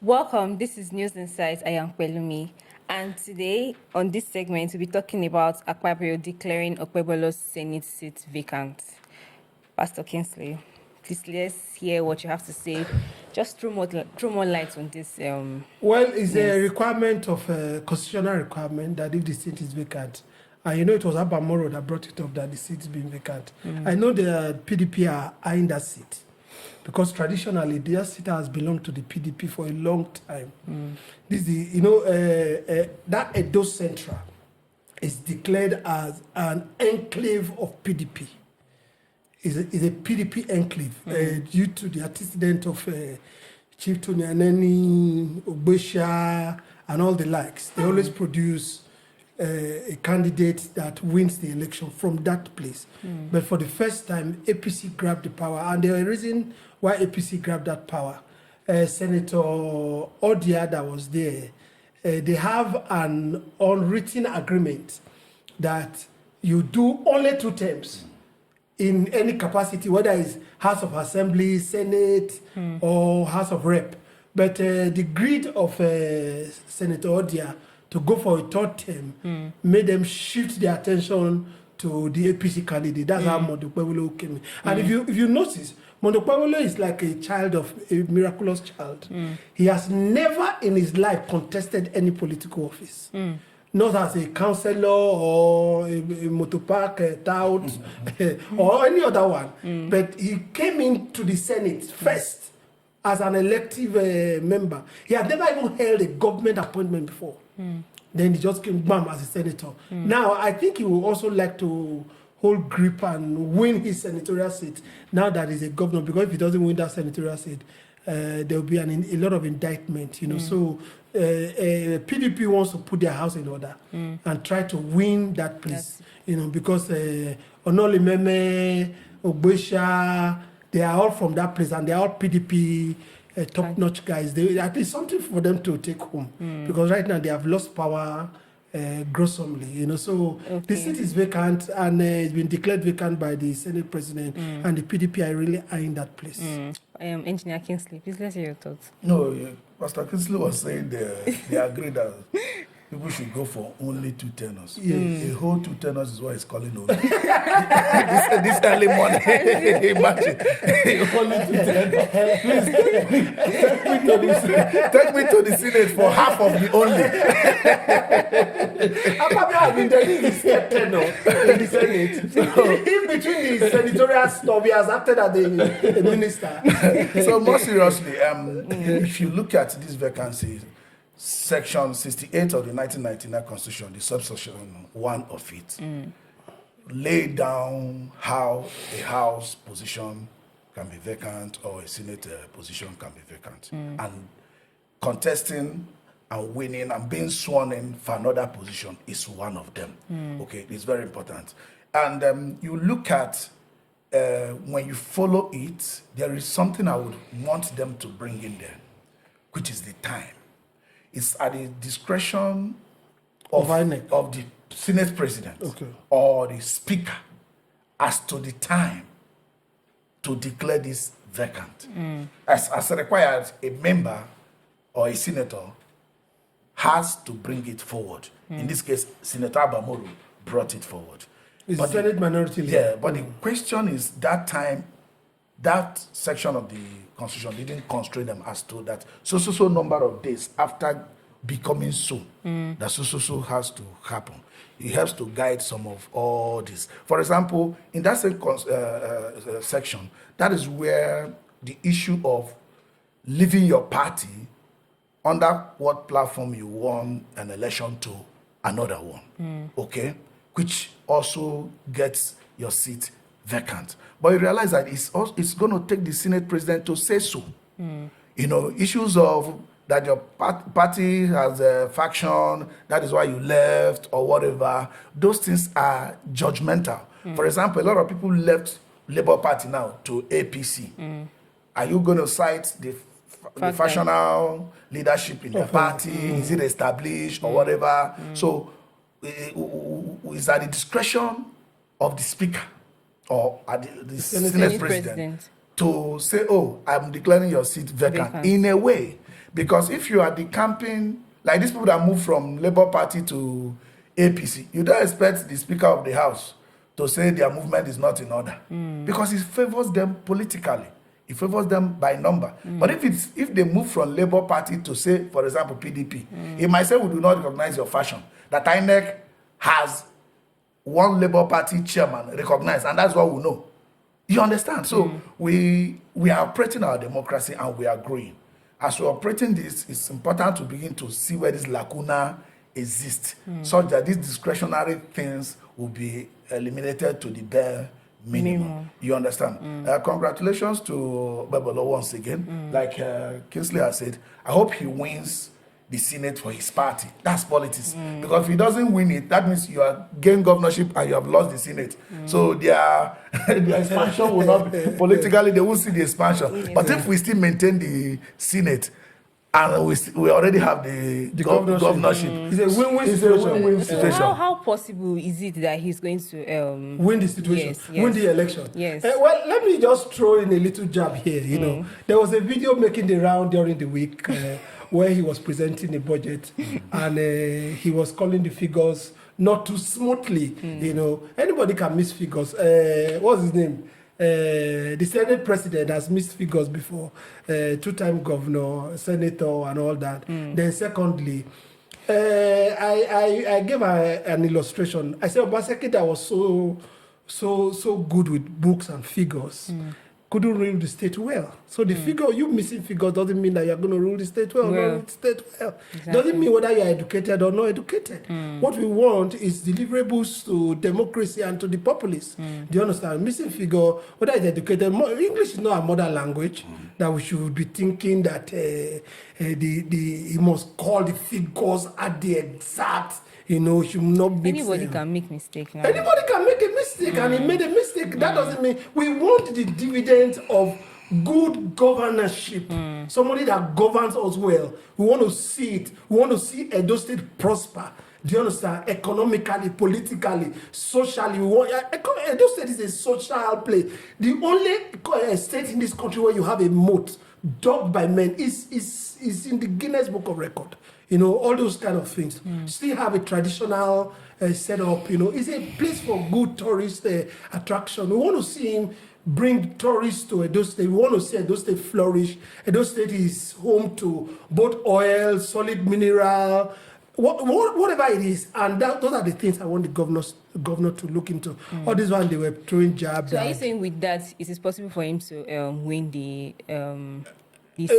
Welcome, this is News Insights. I am Pelumi. And today, on this segment, we'll be talking about Akpabio declaring Okpebholo's Senate seat vacant. Pastor Kingsley, please let's hear what you have to say. Just throw more light on this. Well, it's a requirement of a constitutional requirement that if the seat is vacant, and you know it was Abamoro that brought it up that the seat is being vacant. I know the PDP are eyeing that seat because traditionally their seat has belonged to the PDP for a long time. This is that Edo Central is declared as an enclave of PDP. Is a PDP enclave due to the antecedent of Chief Tony Aneni, Obesha, and all the likes. They always produce a candidate that wins the election from that place. But for the first time, APC grabbed the power, and there was a reason why APC grabbed that power. Senator Odia that was there, they have an unwritten agreement that you do only 2 terms in any capacity, whether it's House of Assembly, Senate, or House of Rep. But the greed of Senator Odia to go for a 3rd term made them shift their attention to the APC candidate. That's how Monday Okpebholo came in. And if you notice, Monday Okpebholo is like a child of a miraculous child. He has never in his life contested any political office. Not as a councillor or a motopark tout or any other one. But he came into the Senate first as an elective member. He had never even held a government appointment before. Then he just came bam as a senator. Now, I think he would also like to hold grip and win his senatorial seat now that he's a governor, because if he doesn't win that senatorial seat, there will be a lot of indictment, you know. So PDP wants to put their house in order and try to win that place, you know, because Onolimeme, Obesha, they are all from that place and they are all PDP top-notch guys. At least something for them to take home, because right now they have lost power gruesomely, you know. So the seat is vacant and it's been declared vacant by the Senate President, and the PDP are really eyeing that place. Engineer Kingsley, please let's hear your thoughts. No, Pastor Kingsley was saying they agree that people should go for only 2 tenors. A whole 2 tenors is what he's calling only. this early morning, imagine. Only 2 tenors. Please take me to the Senate for half of the only. Akpabio has been doing this tenor in the Senate. In between the senatorial stuff, he has acted as a minister. So more seriously, if you look at this vacancy, Section 68 of the 1999 Constitution, the subsection 1 of it, laid down how a House position can be vacant or a Senate position can be vacant. And contesting and winning and being sworn in for another position is one of them. Okay, it's very important. And you look at, when you follow it, there is something I would want them to bring in there, which is the time. It's at the discretion of the Senate President or the Speaker as to the time to declare this vacant. As required, a member or a senator has to bring it forward. In this case, Senator Abamoro brought it forward. It's the Senate minority leader. Yeah, but the question is that time, that section of the Constitution didn't constrain them as to that so number of days after becoming so, that so has to happen. It helps to guide some of all this. For example, in that same section, that is where the issue of leaving your party under what platform you won an election to another one, okay, which also gets your seat vacant. But you realize that it's going to take the Senate President to say so. You know, issues of that your party has a faction, that is why you left or whatever, those things are judgmental. For example, a lot of people left Labour Party now to APC. Are you going to cite the factional leadership in the party? Is it established or whatever? So is at the discretion of the Speaker or at the Senate President to say, oh, I'm declaring your seat vacant in a way Because if you are decamping, like these people that move from Labour Party to APC, you don't expect the Speaker of the House to say their movement is not in order. Because it favors them politically. It favors them by number. But if they move from Labour Party to, say, for example, PDP, he might say, we do not recognize your fashion. That INEC has one Labour Party chairman recognized, and that's what we know. You understand? So we are operating our democracy and we are growing. As we're operating this, it's important to begin to see where this lacuna exists, such that these discretionary things will be eliminated to the bare minimum. You understand? Congratulations to Okpebholo once again. Like Kingsley has said, I hope he wins the Senate for his party. That's politics. Because if he doesn't win it, that means you are gained governorship and you have lost the Senate. So their expansion will not be, politically, they won't see the expansion. But if we still maintain the Senate, and we already have the governorship. It's a win-win situation. So how possible is it that he's going to win the situation, win the election? Yes. Well, let me just throw in a little jab here. You know, there was a video making the round during the week where he was presenting a budget and he was calling the figures not too smoothly. You know, anybody can miss figures. What's his name? The Senate president has missed figures before, two-time governor, senator, and all that. Then secondly, I gave an illustration. I said Obaseki that was so good with books and figures. Couldn't rule the state well. So the figure, you missing figures doesn't mean that you're going to rule the state well. Rule the state well. Exactly. Doesn't mean whether you're educated or not educated. What we want is deliverables to democracy and to the populace. Do you understand? Missing figure, whether it's educated, English is not a mother language that we should be thinking that he must call the figures at the exact. You know, should not be. Anybody can make mistake now. Anybody can make a mistake, and he made a mistake. That doesn't mean we want the dividends of good governorship. Somebody that governs us well. We want to see it. We want to see Edo State prosper. Do you understand? Economically, politically, socially. We want, Edo State is a social place. The only state in this country where you have a moat dug by men is in the Guinness Book of Record. You know, all those kind of things. Still have a traditional setup. You know, it's a place for good tourist attraction. We want to see him bring tourists to Edo State. We want to see Edo State flourish. Edo State is home to both oil, solid mineral, whatever it is. And those are the things I want the governor to look into. All this one, they were throwing jabs. So are you saying with that, it is possible for him to win the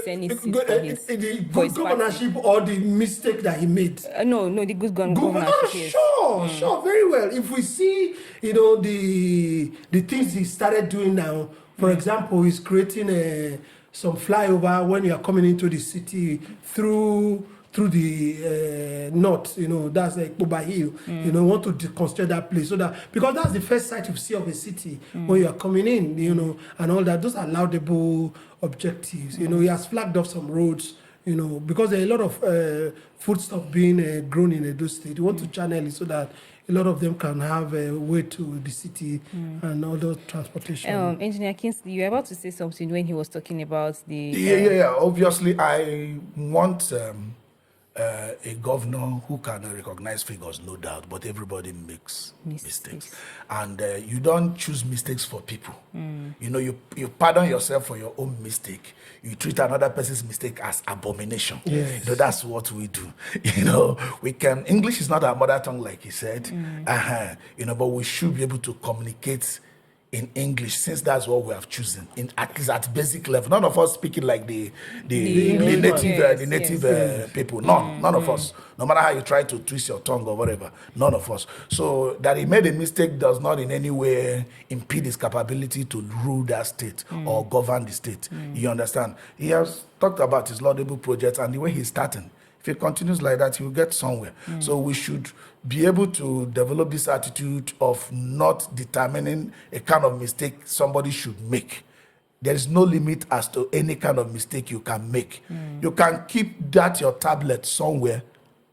Senate seat the good governorship or the mistake that he made? No, the good governorship. Sure, very well. If we see, you know, the things he started doing now, for example, he's creating some flyover when you are coming into the city through the north, you know, that's like Boba Hill. You know, want to deconstruct that place so that, because that's the first sight you see of a city when you are coming in, you know, and all that. Those are laudable objectives. You know, he has flagged off some roads, you know, because there are a lot of foodstuff being grown in Edo State. You want to channel it so that a lot of them can have a way to the city and other transportation. Engineer Kingsley, you were about to say something when he was talking about the... Yeah. Obviously, I want... a governor who can recognize figures, no doubt, but everybody makes mistakes. And you don't choose mistakes for people. You know, you pardon yourself for your own mistake. You treat another person's mistake as abomination. Yes. You know, that's what we do. You know, English is not our mother tongue, like he said. You know, but we should be able to communicate in English, since that's what we have chosen, at least at basic level. None of us speaking like the native people. None of us. No matter how you try to twist your tongue or whatever, none of us. So that he made a mistake does not in any way impede his capability to rule that state or govern the state. You understand? He has talked about his laudable projects and the way he's starting. If he continues like that, he will get somewhere. So we should be able to develop this attitude of not determining a kind of mistake somebody should make. There is no limit as to any kind of mistake you can make. You can keep your tablet somewhere,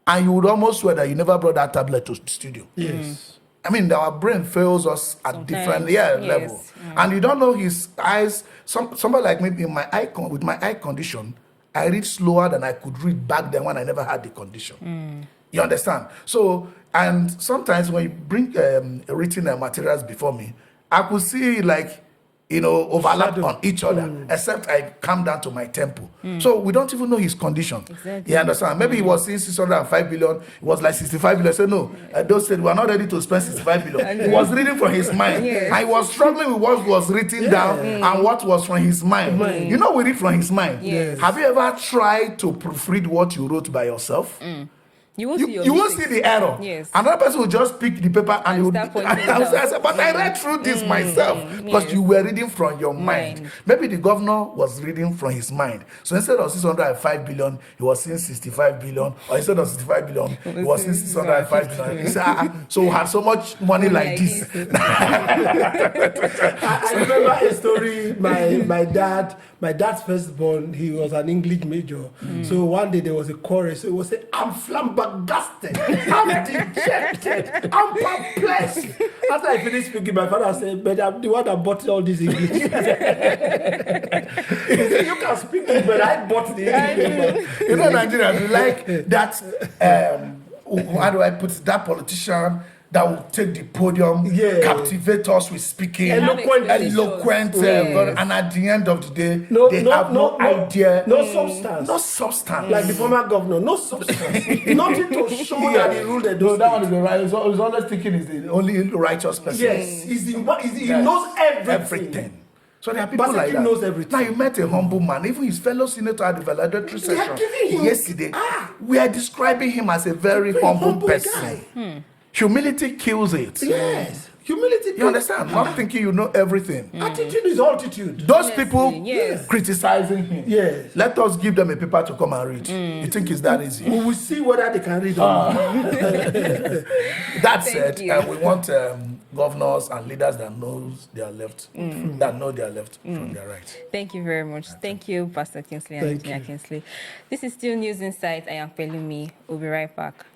and you would almost swear that you never brought that tablet to the studio. Yes. I mean, our brain fails us at different levels. And you don't know his eyes. Somebody like me with my eye condition, I read slower than I could read back then when I never had the condition. You understand? So, and sometimes when you bring written materials before me, I could see like, overlap on each other, except I come down to my tempo. So we don't even know his condition. Exactly. You understand? Maybe he was seeing 605 billion, it was like 65 billion. I said, no, those said, we are not ready to spend 65 billion. He was reading from his mind. Yes. I was struggling with what was written down and what was from his mind. You know, we read from his mind. Yes. Have you ever tried to proofread what you wrote by yourself? You will see your You will mistakes. see the error. Yes. Another person will just pick the paper and you start pointing it out. I said, but I read through this myself because Yes. you were reading from your mind. Mind. Maybe the governor was reading from his mind. So instead of 605 billion, he was seeing 65 billion. Or instead of 65 billion, he was seeing 605 billion. He said, so we have so much money like this. I remember a story. My dad's firstborn, he was an English major. So one day there was a chorus. So he was saying, I'm flabbergasted, I'm dejected, I'm perplexed. After I finished speaking, my father said, but I'm the one that bought all this English. He said, you can speak it, but I bought the English. You know, Nigerians, we like that, how do I put it, that politician that will take the podium, captivate us with speaking, Eloquent, and at the end of the day, they have no idea. No substance. No substance. Like the former governor, no substance. Nothing to show that he ruled Edo State. That one is the right. He's always thinking he's the only righteous person. Yes, he knows everything. So there are people like that. Knows everything. Now you met a humble man. Even his fellow senator at the valedictory session yesterday, we are describing him as a very humble person. Humility kills it. Yes. Humility. You understand? Not thinking you know everything. Attitude is altitude. Those people Yes. criticizing him. Yes. Let us give them a paper to come and read. You think it's that easy? We will see whether they can read or not. That said, we want governors and leaders that know their left, from their right. Thank you very much. Thank you, Pastor Kingsley and Engineer Kingsley. This is still News Insight. I am Pelumi. We'll be right back.